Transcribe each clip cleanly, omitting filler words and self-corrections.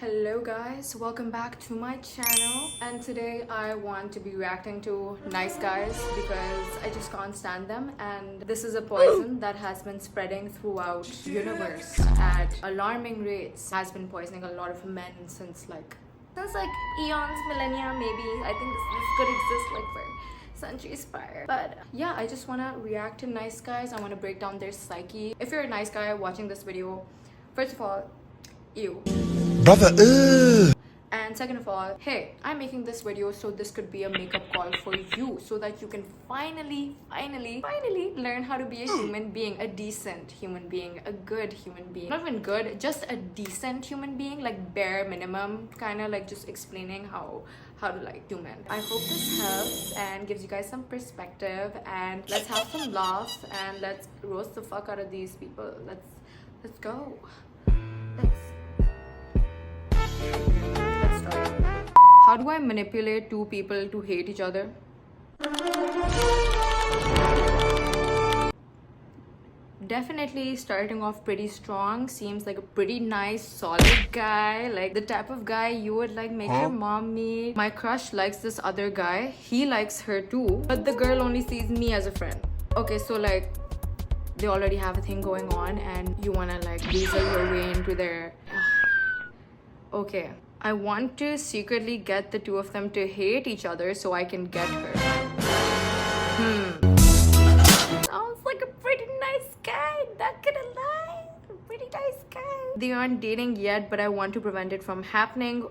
Hello guys, welcome back to my channel, and today I want to be reacting to nice guys because I just can't stand them, and this is a poison that has been spreading throughout the universe at alarming rates. Has been poisoning a lot of men since like eons, millennia maybe. I think this could exist like for centuries prior. But yeah, I just want to react to nice guys. I want to break down their psyche. If you're a nice guy watching this video, first of all, ew. Brother, And second of all, hey, I'm making this video so this could be a makeup call for you, so that you can finally learn how to be a human being, a decent human being, a good human being. Not even good, just a decent human being, like bare minimum, kind of like just explaining how to like human. I hope this helps and gives you guys some perspective, and let's have some laughs and let's roast the fuck out of these people. Let's go. Let's start. How do I manipulate two people to hate each other? Definitely starting off pretty strong. Seems like a pretty nice, solid guy. Like the type of guy you would like make your mom meet. My crush likes this other guy. He likes her too. But the girl only sees me as a friend. Okay, so like they already have a thing going on and you wanna like weasel your way into their... Okay, I want to secretly get the two of them to hate each other so I can get her. Sounds like a pretty nice guy, not gonna lie. A pretty nice guy. They aren't dating yet, but I want to prevent it from happening.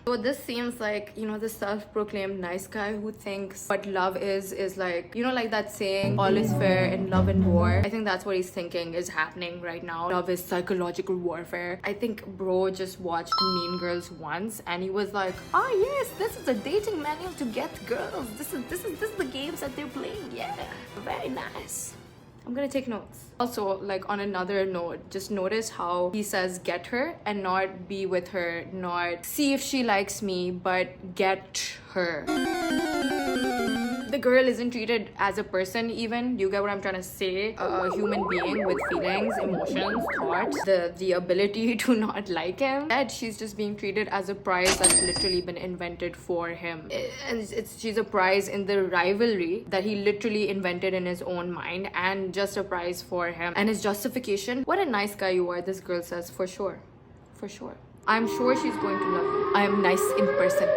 So this seems like, you know, the self-proclaimed nice guy who thinks what love is like, you know, like that saying, all is fair in love and war. I think that's what he's thinking is happening right now. Love is psychological warfare. I think bro just watched Mean Girls once and he was like, oh yes, this is a dating manual to get girls. This is the games that they're playing. Yeah, very nice. I'm gonna take notes. Also, like on another note, just notice how he says get her and not be with her, not see if she likes me, but get her. The girl isn't treated as a person even. You get what I'm trying to say? A human being with feelings, emotions, thoughts, the ability to not like him. That she's just being treated as a prize that's literally been invented for him. And she's a prize in the rivalry that he literally invented in his own mind, and just a prize for him. And his justification, what a nice guy you are, this girl says, for sure. For sure. I'm sure she's going to love you. I am nice in person.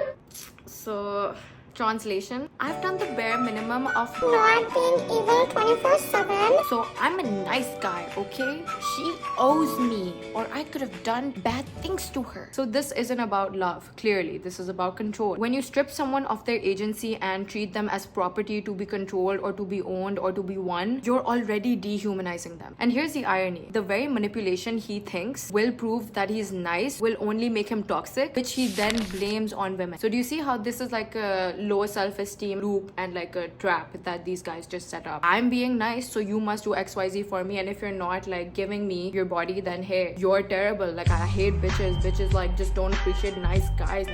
So... translation, I've done the bare minimum of not being evil 24/7. So I'm a nice guy, okay? She owes me, or I could have done bad things to her. So this isn't about love, clearly. This is about control. When you strip someone of their agency and treat them as property to be controlled or to be owned or to be won, you're already dehumanizing them. And here's the irony. The very manipulation he thinks will prove that he's nice will only make him toxic, which he then blames on women. So do you see how this is like a low self-esteem loop and like a trap that these guys just set up? I'm being nice, so you must do XYZ for me, and if you're not like giving me your body, then hey, you're terrible. Like I hate bitches like just don't appreciate nice guys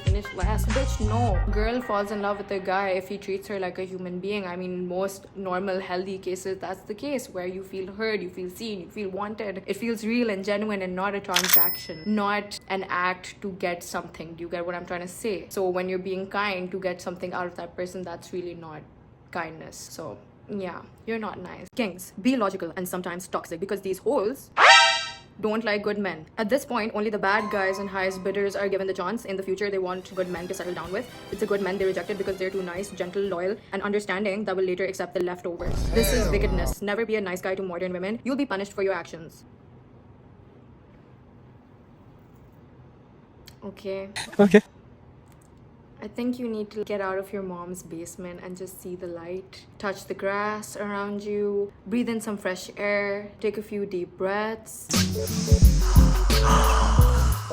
finish last. Bitch, no. Girl falls in love with a guy if he treats her like a human being. I mean, most normal healthy cases, that's the case, where you feel heard, you feel seen, you feel wanted. It feels real and genuine and not a transaction, not an act to get something. Do you get what I'm trying to say? So when you're being kind to get something out of that person, that's really not kindness. So yeah, you're not nice. Kings, be logical and sometimes toxic, because these holes don't like good men. At this point, only the bad guys and highest bidders are given the chance. In the future, they want good men to settle down with. It's the good men they rejected because they're too nice, gentle, loyal, and understanding that will later accept the leftovers. This is wickedness. Never be a nice guy to modern women. You'll be punished for your actions. Okay. I think you need to get out of your mom's basement and just see the light. Touch the grass around you. Breathe in some fresh air. Take a few deep breaths.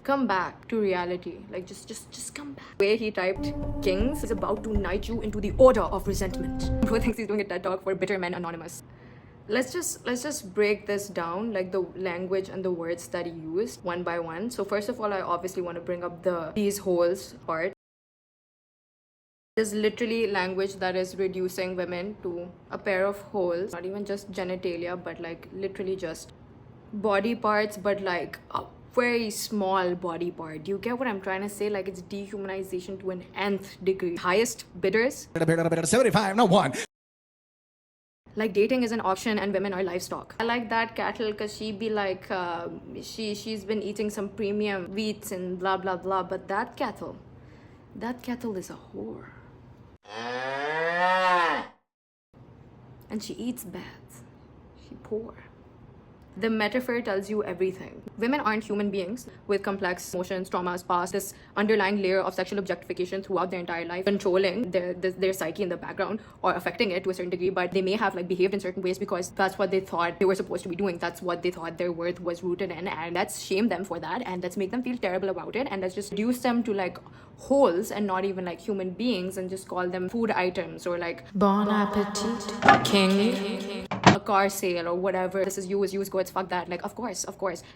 Come back to reality. Like just come back. The way he typed kings is about to knight you into the order of resentment. Who thinks he's doing a TED Talk for Bitter Men Anonymous? Let's just break this down, like the language and the words that he used one by one. So first of all, I obviously want to bring up these holes part. Is literally language that is reducing women to a pair of holes, not even just genitalia, but like literally just body parts, but like very small body part. Do you get what I'm trying to say? Like, it's dehumanization to an nth degree. Highest bidders. 75, no one. Like, dating is an auction and women are livestock. I like that cattle because she be like, she's been eating some premium wheats and blah blah blah. But that cattle is a whore. And she eats bad. She poor. The metaphor tells you everything. Women aren't human beings with complex emotions, traumas, past, this underlying layer of sexual objectification throughout their entire life, controlling their psyche in the background or affecting it to a certain degree, but they may have like behaved in certain ways because that's what they thought they were supposed to be doing. That's what they thought their worth was rooted in, and let's shame them for that, and let's make them feel terrible about it, and let's just reduce them to like holes and not even like human beings and just call them food items or like bon appetit, king, a car sale or whatever. This is use goods, fuck that. Like, of course.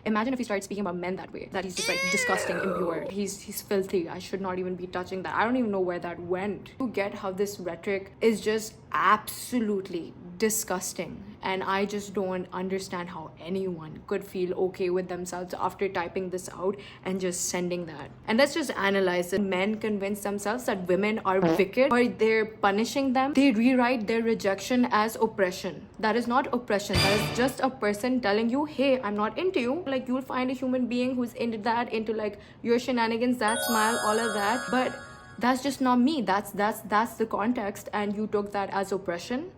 Imagine if he started speaking about men that way, that he's just like disgusting, impure, he's filthy, I should not even be touching that. I don't even know where that went. You get how this rhetoric is just absolutely disgusting, and I just don't understand how anyone could feel okay with themselves after typing this out and just sending that. And let's just analyze it. Men convince themselves that women are wicked or they're punishing them. They rewrite their rejection as oppression. That is not oppression. That is just a person telling you, hey, I'm not into you. Like, you'll find a human being who's into that, into like your shenanigans, that smile, all of that, but that's just not me. That's the context, and you took that as oppression.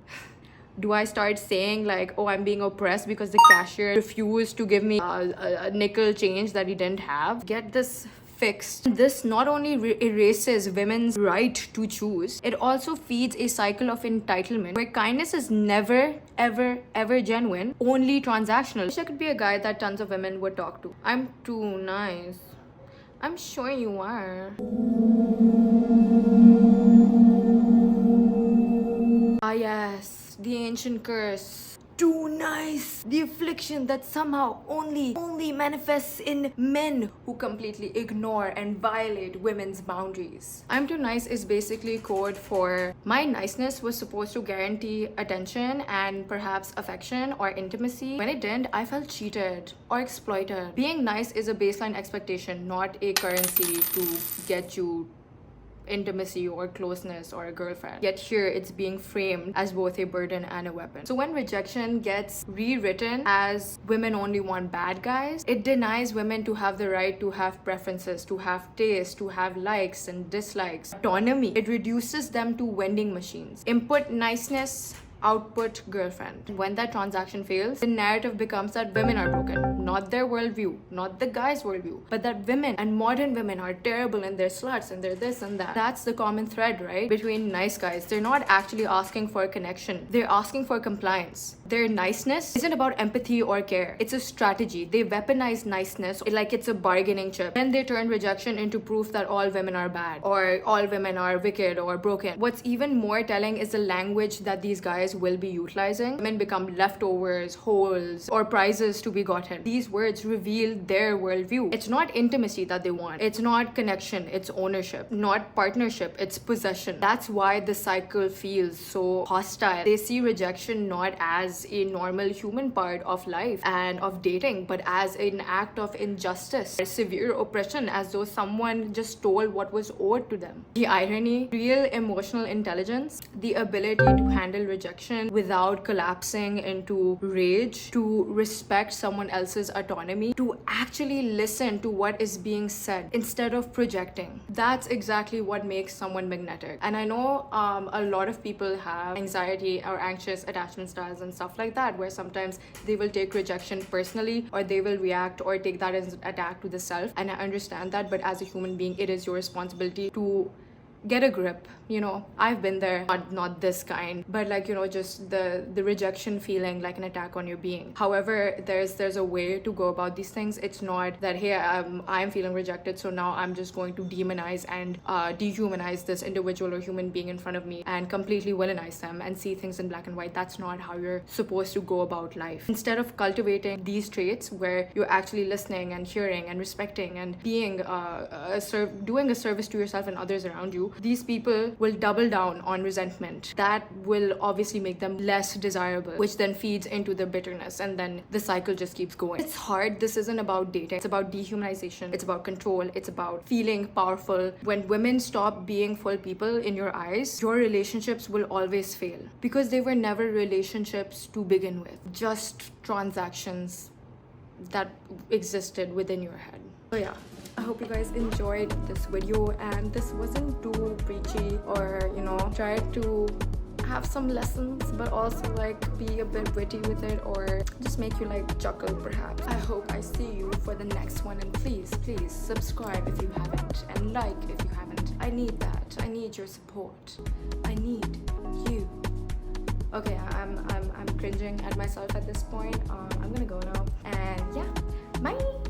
Do I start saying like, oh, I'm being oppressed because the cashier refused to give me a nickel change that he didn't have? Get this fixed. This not only erases women's right to choose, it also feeds a cycle of entitlement where kindness is never, ever genuine, only transactional. I wish I could be a guy that tons of women would talk to. I'm too nice. I'm sure you are. Ah yes, the ancient curse. Too nice. The affliction that somehow only manifests in men who completely ignore and violate women's boundaries. I'm too nice is basically code for my niceness was supposed to guarantee attention and perhaps affection or intimacy. When it didn't, I felt cheated or exploited. Being nice is a baseline expectation, not a currency to get you intimacy or closeness or a girlfriend. Yet here it's being framed as both a burden and a weapon. So when rejection gets rewritten as women only want bad guys, it denies women to have the right to have preferences, to have taste, to have likes and dislikes, autonomy. It reduces them to vending machines. Input niceness, output girlfriend. When that transaction fails, the narrative becomes that women are broken, not their worldview, not the guy's worldview, but that women and modern women are terrible and they're sluts and they're this and that. That's the common thread, right? Between nice guys. They're not actually asking for connection. They're asking for compliance. Their niceness isn't about empathy or care. It's a strategy. They weaponize niceness like it's a bargaining chip. Then they turn rejection into proof that all women are bad or all women are wicked or broken. What's even more telling is the language that these guys will be utilizing. Women become leftovers, holes, or prizes to be gotten. These words reveal their worldview. It's not intimacy that they want. It's not connection. It's ownership. Not partnership. It's possession. That's why the cycle feels so hostile. They see rejection not as a normal human part of life and of dating, but as an act of injustice, severe oppression, as though someone just stole what was owed to them. The irony, real emotional intelligence, the ability to handle rejection without collapsing into rage, to respect someone else's autonomy, to actually listen to what is being said instead of projecting. That's exactly what makes someone magnetic. And I know a lot of people have anxiety or anxious attachment styles and stuff like that, where sometimes they will take rejection personally or they will react or take that as an attack to the self. And I understand that, but as a human being, it is your responsibility to get a grip. You know, I've been there, not this kind, but like, you know, just the rejection feeling like an attack on your being. However, there's a way to go about these things. It's not that, hey, I'm feeling rejected, so now I'm just going to demonize and dehumanize this individual or human being in front of me and completely villainize them and see things in black and white. That's not how you're supposed to go about life. Instead of cultivating these traits where you're actually listening and hearing and respecting and being doing a service to yourself and others around you, these people will double down on resentment. That will obviously make them less desirable, which then feeds into their bitterness, and then the cycle just keeps going. It's hard. This isn't about dating. It's about dehumanization. It's about control. It's about feeling powerful. When women stop being full people in your eyes, your relationships will always fail because they were never relationships to begin with, just transactions that existed within your head. So yeah, I hope you guys enjoyed this video, and this wasn't too preachy or, you know, tried to have some lessons but also like be a bit witty with it, or just make you like chuckle perhaps. I hope I see you for the next one, and please subscribe if you haven't, and like if you haven't. I need that. I need your support. I need you. Okay, I'm cringing at myself at this point. I'm gonna go now, and yeah, bye.